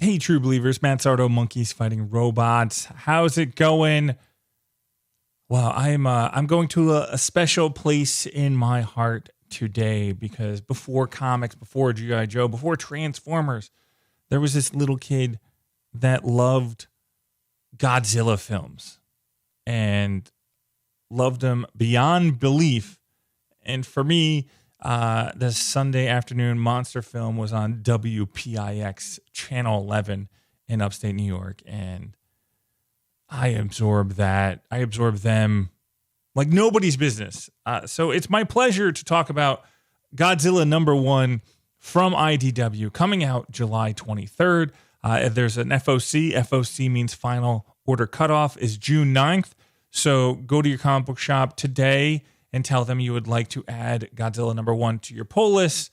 Hey, true believers, Matt Sardo, Monkeys Fighting Robots. How's it going? Well, I'm going to a special place in my heart today because before comics, before G.I. Joe, before Transformers, there was this little kid that loved Godzilla films and loved them beyond belief. And for me, this Sunday afternoon monster film was on WPIX Channel 11 in upstate New York. And I absorbed that. I absorbed them like nobody's business. So it's my pleasure to talk about Godzilla #1 from IDW coming out July 23rd. There's an FOC. FOC means final order cutoff is June 9th. So go to your comic book shop today and tell them you would like to add Godzilla #1 to your pull list.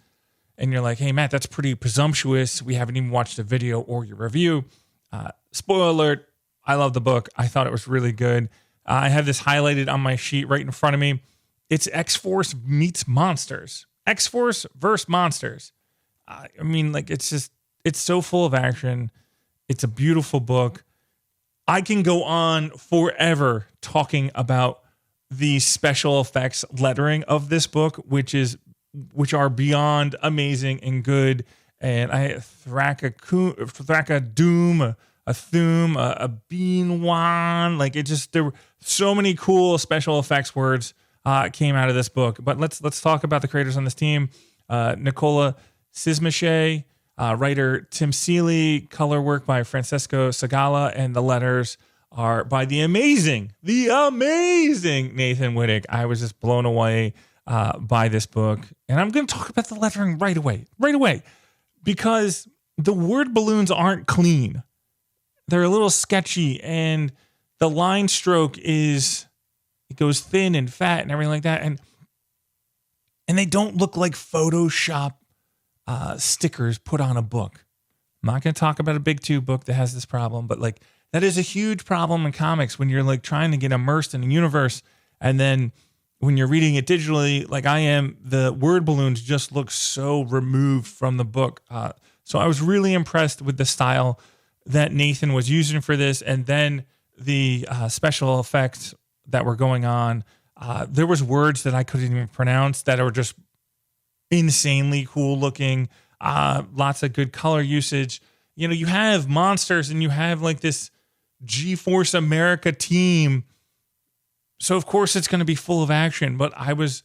And you're like, hey, Matt, that's pretty presumptuous. We haven't even watched the video or your review. Spoiler alert, I love the book. I thought it was really good. I have this highlighted on my sheet right in front of me. It's X-Force meets monsters. X-Force versus monsters. I mean, like, it's so full of action. It's a beautiful book. I can go on forever talking about the special effects lettering of this book, which are beyond amazing and good. And I Thraka Doom, a Thum, a Beanwan, like there were so many cool special effects words came out of this book. But let's talk about the creators on this team. Nicola Sismache, writer Tim Seeley, color work by Francesco Segala, and the letters are by the amazing Nathan Wittig. I was just blown away by this book. And I'm going to talk about the lettering right away, because the word balloons aren't clean. They're a little sketchy, and the line stroke it goes thin and fat and everything like that. And they don't look like Photoshop stickers put on a book. I'm not going to talk about a Big Two book that has this problem, but like, that is a huge problem in comics when you're like trying to get immersed in a universe. And then when you're reading it digitally, like I am, the word balloons just look so removed from the book. So I was really impressed with the style that Nathan was using for this. And then the special effects that were going on. There was words that I couldn't even pronounce that are just insanely cool looking. Lots of good color usage. You know, you have monsters and you have like this G-Force America team. So of course it's going to be full of action, but I was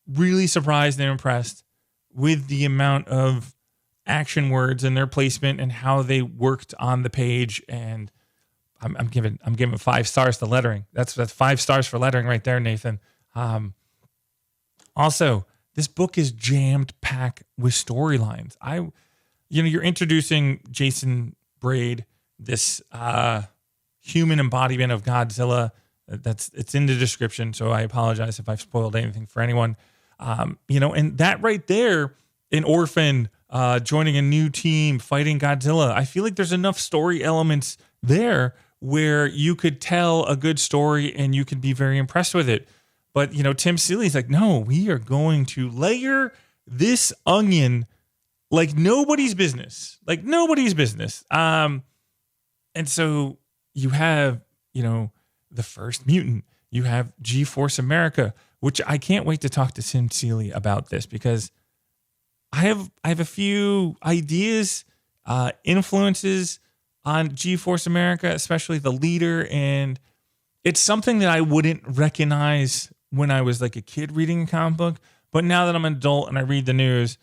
really surprised and impressed with the amount of action words and their placement and how they worked on the page. And I'm giving 5 stars to lettering. That's 5 stars for lettering right there, Nathan. Also, this book is jammed packed with storylines. You're introducing Jacen Braid, this human embodiment of Godzilla. It's in the description, so I apologize if I've spoiled anything for anyone. And that right there, an orphan joining a new team fighting Godzilla. I feel like there's enough story elements there where you could tell a good story and you could be very impressed with it. But, Tim Seeley's like, no, we are going to layer this onion like nobody's business. And so you have, the first mutant. You have G-Force America, which I can't wait to talk to Tim Seeley about this, because I have a few ideas, influences on G-Force America, especially the leader. And it's something that I wouldn't recognize when I was like a kid reading a comic book. But now that I'm an adult and I read the news,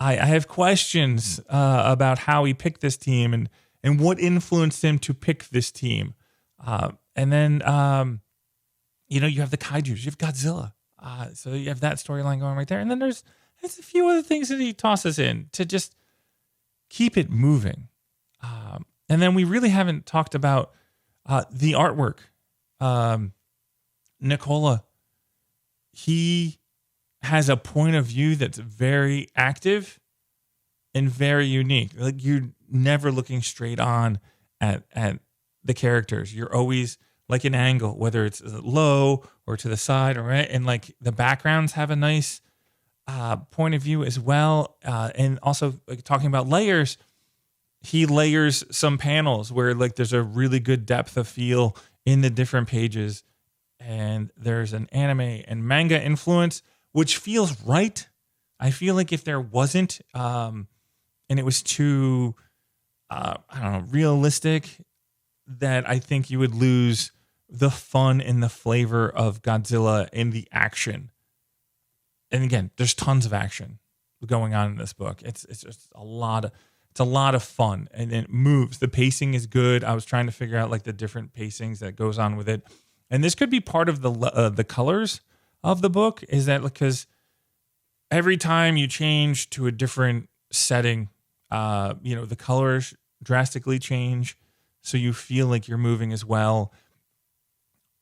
I have questions about how he picked this team and what influenced him to pick this team. And then, you have the kaijus, you have Godzilla. So you have that storyline going right there. And then there's a few other things that he tosses in to just keep it moving. And then we really haven't talked about the artwork. Nicola, he has a point of view that's very active and very unique. Like, you're never looking straight on at the characters. You're always like an angle, whether it's low or to the side, or right. And like the backgrounds have a nice point of view as well. And also, like, talking about layers, he layers some panels where like there's a really good depth of feel in the different pages, and there's an anime and manga influence, which feels right. I feel like if there wasn't, and it was too, I don't know, realistic, that I think you would lose the fun and the flavor of Godzilla in the action. And again, there's tons of action going on in this book. It's just it's a lot of fun, and it moves. The pacing is good. I was trying to figure out like the different pacings that goes on with it, and this could be part of the colors of the book. Is that because every time you change to a different setting, the colors drastically change, so you feel like you're moving as well.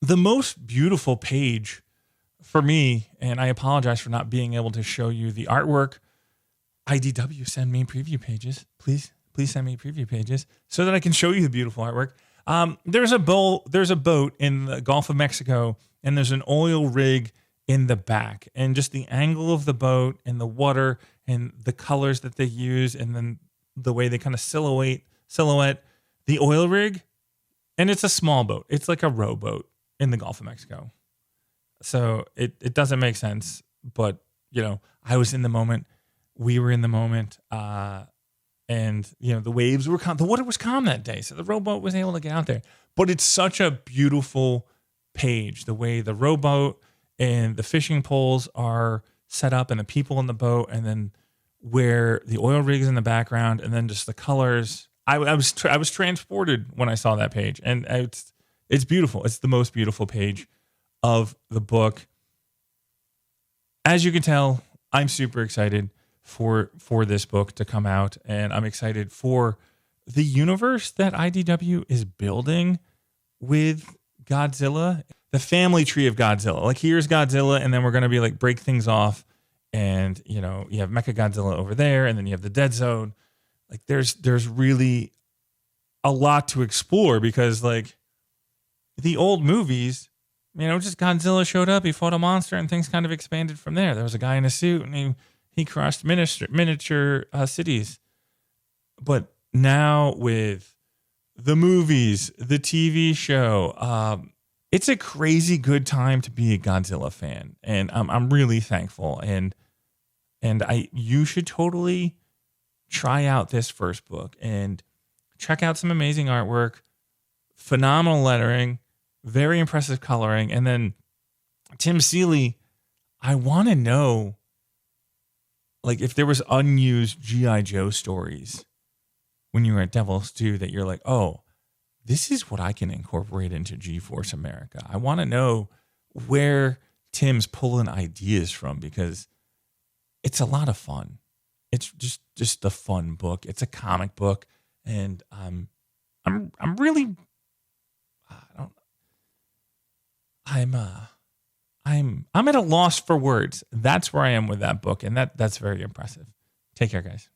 The most beautiful page for me, and I apologize for not being able to show you the artwork. IDW, send me preview pages. Please send me preview pages so that I can show you the beautiful artwork. There's a boat in the Gulf of Mexico, and there's an oil rig in the back. And just the angle of the boat and the water and the colors that they use, and then the way they kind of silhouette the oil rig. And it's a small boat. It's like a rowboat in the Gulf of Mexico. So it doesn't make sense, but I was in the moment. We were in the moment, and the waves were calm. The water was calm that day, so the rowboat was able to get out there. But it's such a beautiful page, the way the rowboat and the fishing poles are set up, and the people in the boat, and then where the oil rig is in the background, and then just the colors. I was transported when I saw that page, and it's beautiful. It's the most beautiful page of the book. As you can tell, I'm super excited for this book to come out, and I'm excited for the universe that IDW is building with Godzilla, the family tree of Godzilla. Like, here's Godzilla, and then we're going to be like break things off, and you have Mechagodzilla over there, and then you have the Dead Zone. Like, there's really a lot to explore, because like the old movies, just Godzilla showed up, he fought a monster, and things kind of expanded from there. There was a guy in a suit, and he crushed miniature cities. But now with the movies, the TV show, it's a crazy good time to be a Godzilla fan, and I'm really thankful. And you should totally try out this first book and check out some amazing artwork, phenomenal lettering, very impressive coloring, and then Tim Seeley. I want to know, like, if there was unused G.I. Joe stories when you were at Devil's Due that you're like, oh, this is what I can incorporate into G-Force America. I want to know where Tim's pulling ideas from, because it's a lot of fun. It's just a fun book. It's a comic book, and I'm really, I'm at a loss for words. That's where I am with that book, and that's very impressive. Take care, guys.